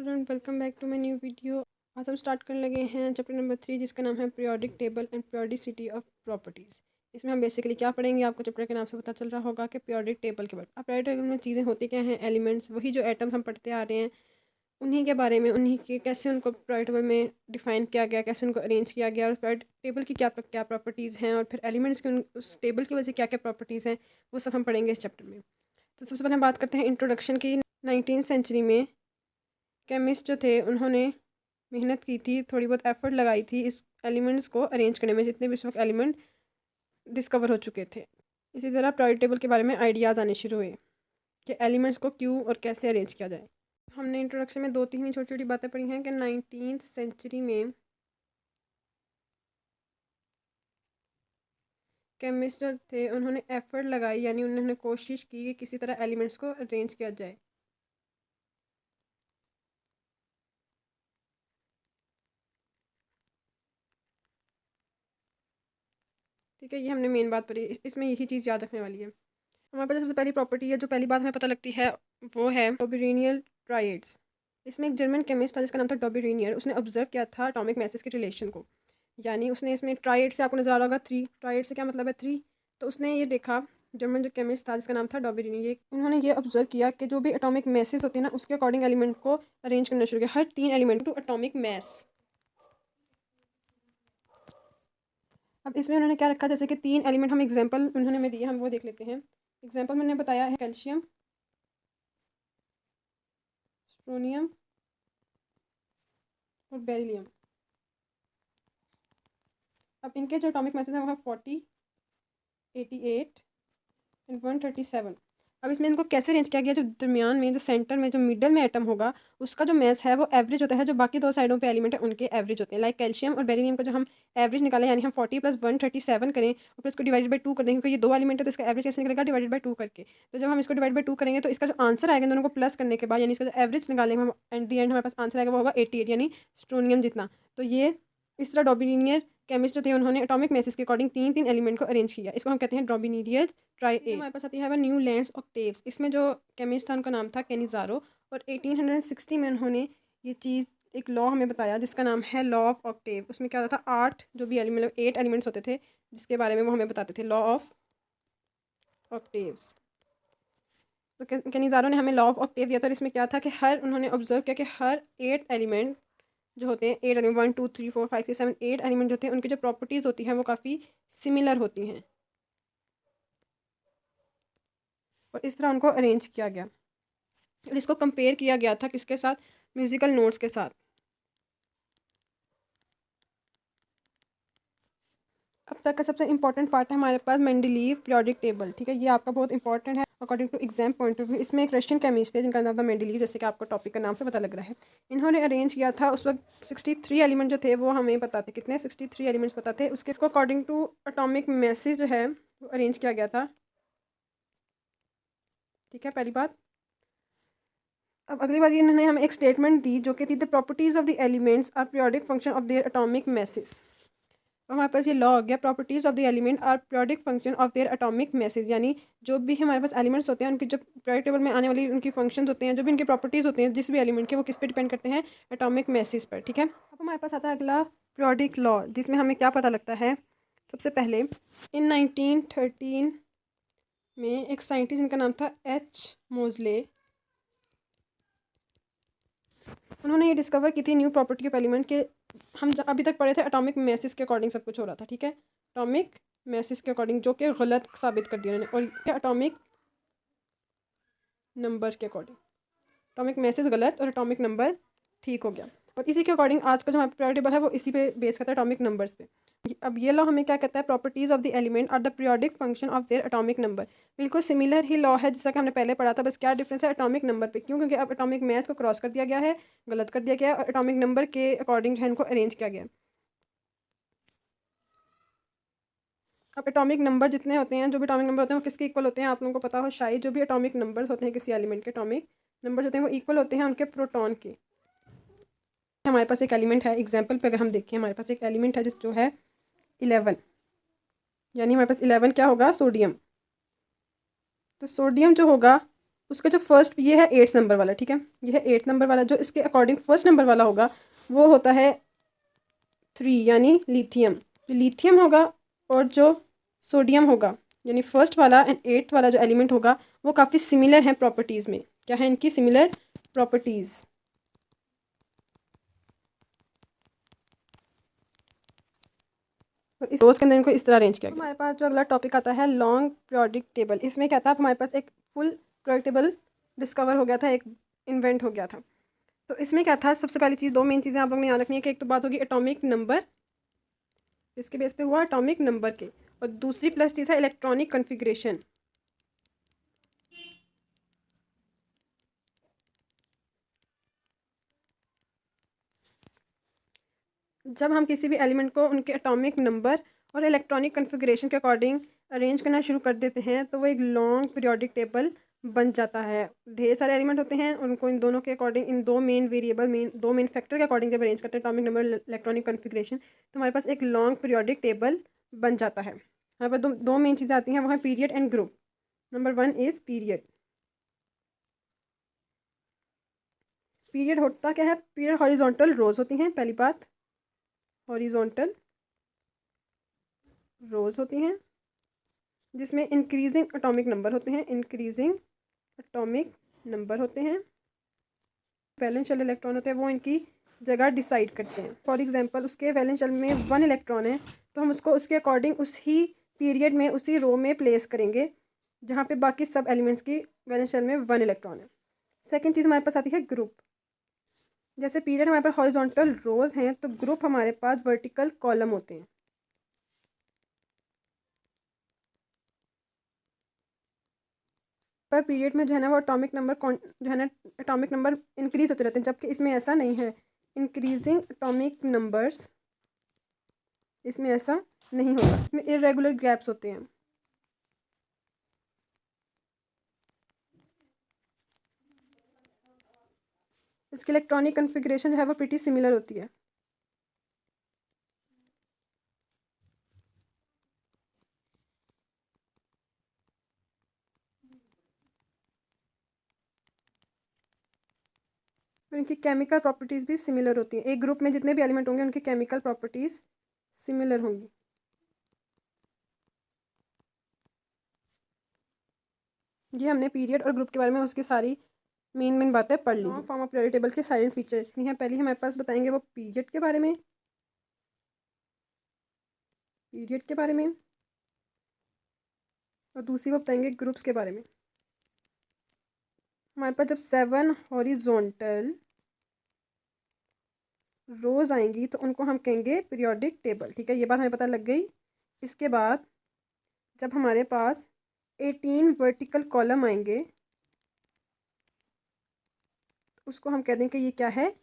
Student, welcome back to my new video. आज हम start करने लगे हैं चैप्टर नंबर 3, जिसका नाम है periodic table and periodicity of properties. इसमें हम बेसिकली क्या पढ़ेंगे, आपको चैप्टर के नाम से पता चल रहा होगा कि पीरियोडिक टेबल के बारे में। अब पीरियोडिक टेबल में चीज़ें होती क्या हैं, एलिमेंट्स, वही जो एटम्स हम पढ़ते आ रहे हैं उन्हीं के बारे में, उन्हीं के कैसे उनको पीरियोडिक टेबल में डिफाइन किया गया, कैसे उनको अरेंज किया गया और पीरियोडिक टेबल की क्या क्या प्रॉपर्टीज़ हैं और फिर एलिमेंट्स की उस टेबल की वजह से क्या क्या प्रॉपर्टीज़ हैं, वो सब हम पढ़ेंगे इस चैप्टर में। तो सबसे पहले हम बात करते हैं इंट्रोडक्शन की। 19th सेंचुरी में केमिस्ट जो थे उन्होंने मेहनत की थी, थोड़ी बहुत एफर्ट लगाई थी इस एलिमेंट्स को अरेंज करने में, जितने भी इस वक्त एलिमेंट डिस्कवर हो चुके थे। इसी तरह पीरियोडिक टेबल के बारे में आइडियाज़ आने शुरू हुए कि एलिमेंट्स को क्यों और कैसे अरेंज किया जाए। हमने इंट्रोडक्शन में 2-3 ही छोटी छोटी बातें पढ़ी हैं कि 19th सेंचुरी में केमिस्ट जो थे उन्होंने एफर्ट लगाई, यानी उन्होंने कोशिश की कि किसी तरह एलिमेंट्स को अरेंज किया जाए। ठीक है, ये हमने मेन बात पढ़ी, इसमें यही चीज़ याद रखने वाली है। हमारे पास सबसे पहली प्रॉपर्टी है, जो पहली बात हमें पता लगती है, वो है डॉबेरिनियल ट्राइड्स। इसमें एक जर्मन केमिस्ट था जिसका नाम था डॉबेरिनियर। उसने ऑब्जर्व किया था एटॉमिक मैसेज के रिलेशन को, यानी उसने इसमें ट्राइड से, आपको नजर आ रहा होगा 3, ट्राइड से क्या मतलब है 3। तो उसने ये देखा, जर्मन जो केमिस्ट था जिसका नाम था डॉबेरिनियर, ये उन्होंने ये ऑब्जर्व किया कि जो भी एटॉमिक मैसेज होते हैं ना, उसके अकॉर्डिंग एलिमेंट को अरेंज करना शुरू किया, हर 3 एलिमेंट टू एटॉमिक मैस। अब इसमें उन्होंने क्या रखा, जैसे कि 3 एलिमेंट, हम एग्जाम्पल उन्होंने में दिए, हम वो देख लेते हैं। एग्जाम्पल मैंने बताया है कैल्शियम, स्ट्रोनियम और बेरिलियम। अब इनके जो एटॉमिक मैसेज हैं वो है 40, 88 एंड 137। अब इसमें इनको कैसे अरेंज किया गया, जो दरमियान में, जो सेंटर में, जो मिडल में एटम होगा, उसका जो मैस है वो एवरेज होता है, जो बाकी 2 साइडों पे एलिमेंट है उनके एवरेज होते हैं। लाइक कैल्शियम और बेरिलियम का जो हम एवरेज निकालें, यानी हम 40 + 137 करें और फिर इसको डिवाइडेड बाई 2 कर देंगे, क्योंकि ये 2 एलिमेंट है तो इसका एवरेज कैसे निकलेगा, डिवाइडेड बाई 2 करके। तो जब हम इसको डिवाइड बाई 2 करेंगे तो इसका जो आंसर आएगा दोनों को प्लस करने के बाद, यानी इसका जो एवरेज निकालेंगे हम, एट दी एंड हमारे पास आंसर आएगा वो होगा 88, यानी स्ट्रोनियम जितना। तो ये इस तरह डॉबेरिनियर केमिस्ट जो थे उन्होंने एटॉमिक मैसेज के अकॉर्डिंग 3 एलिमेंट को अरेंज किया। इसको हम कहते हैं डॉबेरिनियर ट्राइड। हमारे पास आती है न्यू लैंड्स ऑक्टेव्स। इसमें जो केमिस्ट था उनका नाम था कैनिज़ारो, और 1860 में उन्होंने ये चीज़, एक लॉ हमें बताया जिसका नाम है लॉ ऑफ ऑक्टेव। उसमें क्या होता था, 8 जो भी एलिमेंट, 8 एलिमेंट्स होते थे जिसके बारे में वो हमें बताते थे, लॉ ऑफ ऑक्टेव्स। तो कैनिज़ारो ने हमें लॉ ऑफ ऑक्टेव दिया था, और इसमें क्या था कि उन्होंने ऑब्जर्व किया कि हर 8 एलिमेंट जो होते हैं, 8 एलिमेंट, 1 2 3 4 5 6 7 8 एलिमेंट जो होते हैं, उनकी जो प्रॉपर्टीज़ होती हैं वो काफ़ी सिमिलर होती हैं, और इस तरह उनको अरेंज किया गया। और इसको कंपेयर किया गया था किसके साथ, म्यूज़िकल नोट्स के साथ। अब तक का सबसे इंपॉर्टेंट पार्ट है हमारे पास मेंडलीव पीरियोडिक टेबल। ठीक है, ये आपका बहुत इंपॉर्टेंट है according to exam point of view. इसमें एक रशियन केमिस्ट थे जिनका नाम था मेंडलीव, जैसे कि आपको टॉपिक का नाम से पता लग रहा है। इन्होंने अरेंज किया था उस वक्त 63 एलिमेंट जो थे, वो हमें पता थे कितने, 63 एलिमेंट्स पता थे। उसके इसको अकॉर्डिंग टू अटोमिक मैसेज जो है वो अरेंज किया गया था। ठीक है, पहली बात। अब अगली बात, इन्होंने हमें एक स्टेटमेंट दी जो कि थी, the properties of the elements are periodic function of their atomic masses. हमारे पास ये लॉ हो गया, properties of the element are periodic function of their atomic masses, यानी जो भी हमारे पास एलिमेंट्स होते हैं उनकी जो पीरियोडिक टेबल में आने वाली उनकी फंक्शंस होते हैं, जो भी उनकी प्रॉपर्टीज होती हैं जिस भी एलिमेंट के, वो किस पे डिपेंड करते हैं, एटॉमिक मैसेज पर। ठीक है, अब हमारे पास आता है अगला पीरियोडिक लॉ, जिसमें हमें क्या पता लगता है। सबसे पहले इन 1913 में एक साइंटिस्ट जिनका नाम था एच मोजले, उन्होंने ये डिस्कवर की थी न्यू प्रॉपर्टी ऑफ एलिमेंट के। हम अभी तक पढ़े थे एटॉमिक मैसेज के अकॉर्डिंग सब कुछ हो रहा था। ठीक है, एटॉमिक मैसेज के अकॉर्डिंग, जो कि गलत साबित कर दिया उन्होंने, और एटॉमिक नंबर के अकॉर्डिंग। एटॉमिक मैसेज गलत और एटॉमिक नंबर ठीक हो गया, और इसी के अकॉर्डिंग आज का जो हमारा पीरियोडिक टेबल है वो इसी पे बेस करता है, एटॉमिक नंबर्स पे। अब ये लॉ हमें क्या कहता है, properties of the element are the periodic function of their atomic number. बिल्कुल सिमिलर ही लॉ है जैसा कि हमने पहले पढ़ा था, बस क्या डिफरेंस है एटॉमिक नंबर पे। क्यों, क्योंकि अब एटॉमिक मैथ को क्रॉस कर दिया गया है, गलत कर दिया गया है, और एटॉमिक नंबर के अकॉर्डिंग जो है इनको अरेंज किया गया है। अब एटॉमिक नंबर जितने होते हैं, जो भी एटॉमिक नंबर होते हैं वो किसके इक्वल होते हैं, आप लोगों को पता हो शायद। जो भी एटॉमिक नंबर्स होते हैं किसी एलिमेंट के, एटॉमिक नंबर्स होते हैं वो इक्वल होते हैं उनके प्रोटॉन के। हमारे पास एक एलिमेंट है, एग्जाम्पल पे अगर हम देखें, हमारे पास एक एलिमेंट है जो है 11, यानी हमारे पास 11 क्या होगा, सोडियम। तो सोडियम जो होगा उसका जो फर्स्ट ये है 8 नंबर वाला, ठीक है, ये है 8 नंबर वाला, जो इसके अकॉर्डिंग फर्स्ट नंबर वाला होगा वो होता है 3 यानी लिथियम। जो लिथियम होगा और जो सोडियम होगा यानी फर्स्ट वाला एंड 8th वाला जो एलिमेंट होगा वो काफ़ी सिमिलर हैं प्रॉपर्टीज़ में। क्या है इनकी सिमिलर प्रॉपर्टीज़। और इस रोज़ के अंदर इनको इस तरह अरेंज किया गया। हमारे पास जो अगला टॉपिक आता है लॉन्ग पीरियोडिक टेबल। इसमें क्या था, हमारे पास एक फुल पीरियोडिक टेबल डिस्कवर हो गया था, एक इन्वेंट हो गया था। तो इसमें क्या था, सबसे पहली चीज़, दो मेन चीज़ें आप लोग ने याद रखनी है कि एक तो बात होगी एटॉमिक नंबर, इसके बेस पे हुआ एटॉमिक नंबर के, और दूसरी प्लस चीज़ है इलेक्ट्रॉनिक कन्फिग्रेशन। जब हम किसी भी एलिमेंट को उनके एटॉमिक नंबर और इलेक्ट्रॉनिक कन्फिग्रेशन के अकॉर्डिंग अरेंज करना शुरू कर देते हैं तो वो एक लॉन्ग पीरियोडिक टेबल बन जाता है। ढेर सारे एलिमेंट होते हैं, उनको इन दोनों के अकॉर्डिंग, इन दो मेन वेरिएबल, दो मेन फैक्टर के अकॉर्डिंग जब अरेंज करते हैं एटॉमिक नंबर इलेक्ट्रॉनिक कन्फिग्रेशन, तो हमारे पास एक लॉन्ग पीरियोडिक टेबल बन जाता है। हमारे पास दो मेन चीज़ें आती हैं, वो है period and group. Number 1 is period. Period होता क्या है, पीरियड हॉरिजॉन्टल रोज होती हैं, पहली बात हॉरिजॉन्टल रोज होती हैं जिसमें इंक्रीजिंग एटॉमिक नंबर होते हैं, इंक्रीजिंग एटॉमिक नंबर होते हैं। वैलेंस शेल इलेक्ट्रॉन होते हैं वो इनकी जगह डिसाइड करते हैं। फॉर एग्जांपल उसके वैलेंस शेल में 1 इलेक्ट्रॉन है तो हम उसको उसके अकॉर्डिंग उसी पीरियड में उसी रो में प्लेस करेंगे जहाँ पे बाकी सब एलिमेंट्स की वैलेंस शेल में 1 इलेक्ट्रॉन है। सेकेंड चीज़ हमारे पास आती है ग्रुप। जैसे पीरियड हमारे पास हॉरिजॉन्टल रोज हैं तो ग्रुप हमारे पास वर्टिकल कॉलम होते हैं। पर पीरियड में जो है ना वो एटॉमिक नंबर जो है ना एटॉमिक नंबर इंक्रीज होते रहते हैं, जबकि इसमें ऐसा नहीं है, इंक्रीजिंग एटॉमिक नंबर्स इसमें ऐसा नहीं होगा, इसमें इरेगुलर गैप्स होते हैं। इसकी इलेक्ट्रॉनिक कन्फिग्रेशन जो है वो प्रीटी सिमिलर होती है। और इनकी केमिकल प्रॉपर्टीज़ भी सिमिलर होती हैं। एक ग्रुप में जितने भी एलिमेंट होंगे उनकी केमिकल प्रॉपर्टीज़ सिमिलर होंगी। ये हमने पीरियड और ग्रुप के बारे में उसकी सारी मेन बातें पढ़ ली। फॉर्म ऑफ पीरियोडिक टेबल के साइलेंट फीचर इतनी है। पहली हमारे पास बताएंगे वो पीरियड के बारे में, पीरियड के बारे में, और दूसरी वो बताएंगे ग्रुप्स के बारे में। हमारे पास जब 7 हॉरिजॉन्टल रोज आएंगी तो उनको हम कहेंगे पीरियोडिक टेबल, ठीक है, ये बात हमें पता लग गई। इसके बाद जब हमारे पास 18 वर्टिकल कॉलम आएंगे उसको हम कह देंगे ये क्या है,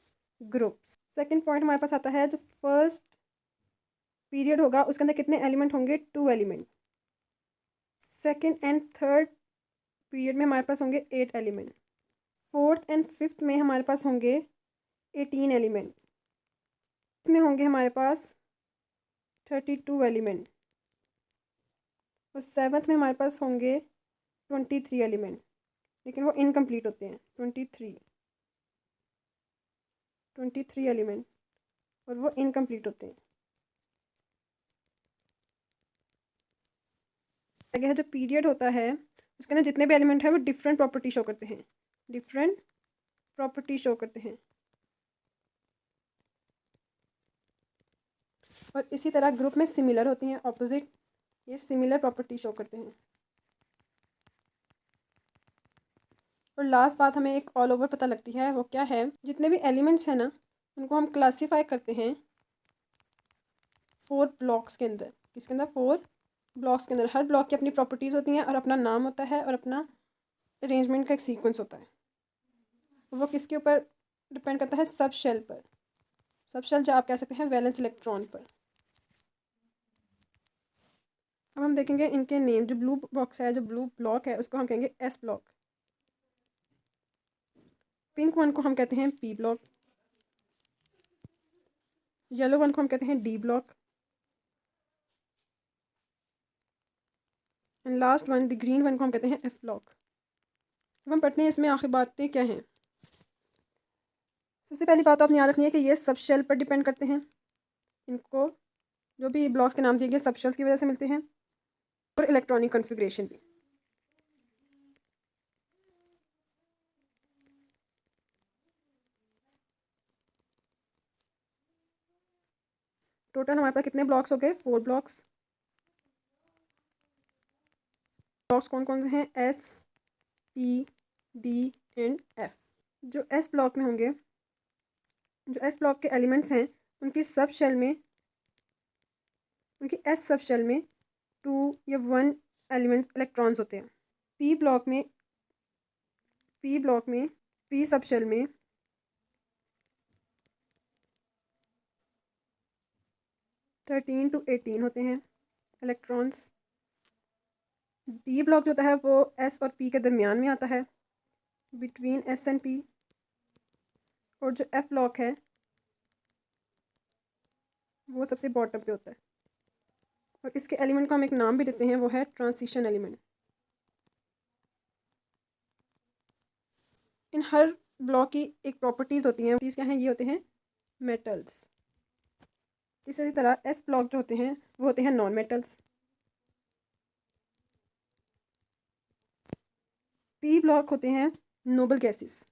ग्रुप्स। सेकंड पॉइंट हमारे पास आता है जो फर्स्ट पीरियड होगा उसके अंदर कितने एलिमेंट होंगे, 2 element. Second and third period में हमारे पास होंगे 8 एलिमेंट। फोर्थ एंड फिफ्थ में हमारे पास होंगे 18 एलिमेंट। में होंगे हमारे पास 32 एलिमेंट। और सेवन्थ में हमारे पास होंगे 23 एलिमेंट, लेकिन वो इनकम्प्लीट होते हैं। 23 एलिमेंट और वो इनकम्प्लीट होते हैं। आगे है जो पीरियड होता है उसके अंदर जितने भी एलिमेंट हैं वो डिफरेंट प्रॉपर्टी शो करते हैं, डिफरेंट प्रॉपर्टी शो करते हैं। और इसी तरह ग्रुप में सिमिलर होती हैं, ऑपोजिट, ये सिमिलर प्रॉपर्टी शो करते हैं। और लास्ट बात हमें एक ऑल ओवर पता लगती है, वो क्या है, जितने भी एलिमेंट्स हैं ना उनको हम क्लासीफाई करते हैं 4 ब्लॉक्स के अंदर। किसके अंदर, 4 ब्लॉक्स के अंदर। हर ब्लॉक की अपनी प्रॉपर्टीज़ होती हैं और अपना नाम होता है और अपना अरेंजमेंट का एक सीक्वेंस होता है। वो किसके ऊपर डिपेंड करता है, सब शेल पर, सब शेल जो आप कह सकते हैं वैलेंस इलेक्ट्रॉन पर। अब हम देखेंगे इनके नेम। जो ब्लू बॉक्स है, जो ब्लू ब्लॉक है उसको हम कहेंगे एस ब्लॉक। पिंक वन को हम कहते हैं पी ब्लॉक। येलो वन को हम कहते हैं D block. And last one the green one को हम कहते हैं एफ ब्लॉक। अब हम पढ़ते हैं इसमें आखिर बातें क्या हैं। सबसे पहली बात आपने याद रखनी है कि ये सब शेल पर डिपेंड करते हैं। इनको जो भी ब्लॉक्स के नाम दिए गए सब शेल्स की वजह से मिलते हैं। और इलेक्ट्रॉनिक कॉन्फ़िगरेशन भी। टोटल हमारे पास कितने ब्लॉक्स हो गए? 4 ब्लॉक्स। ब्लॉक्स कौन कौन से हैं? S, P, D and F. जो एस ब्लॉक में होंगे, जो एस ब्लॉक के एलिमेंट्स हैं, उनकी सब शेल में, उनकी एस सब शेल में 2 या 1 एलिमेंट इलेक्ट्रॉन्स होते हैं। पी ब्लॉक में, पी सब शेल में 13 to 18 होते हैं इलेक्ट्रॉन्स। डी ब्लॉक जो होता है वो एस और पी के दरमियान में आता है, बिटवीन एस एंड पी। और जो एफ ब्लॉक है वो सबसे बॉटम पे होता है। और इसके एलिमेंट को हम एक नाम भी देते हैं, वो है ट्रांजिशन एलिमेंट। इन हर ब्लॉक की एक प्रॉपर्टीज़ होती हैं। प्रॉपर्टीज़ क्या हैं? ये होते हैं मेटल्स। इसी तरह एस ब्लॉक जो होते हैं वो होते हैं नॉन मेटल्स। पी ब्लॉक होते हैं नोबल गैसेस।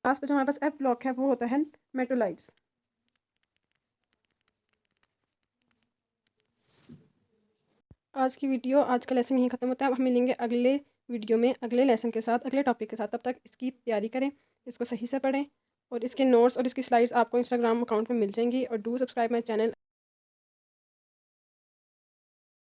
लास्ट पे जो हमारे पास एफ ब्लॉक है वो होता है मेटोलाइट्स। आज की वीडियो, आज का लेसन यहीं ख़त्म होता है। अब हम मिलेंगे अगले वीडियो में अगले लेसन के साथ, अगले टॉपिक के साथ। तब तक इसकी तैयारी करें, इसको सही से पढ़ें और इसके नोट्स और इसकी स्लाइड्स आपको इंस्टाग्राम अकाउंट में मिल जाएंगी। और डू सब्सक्राइब माई चैनल।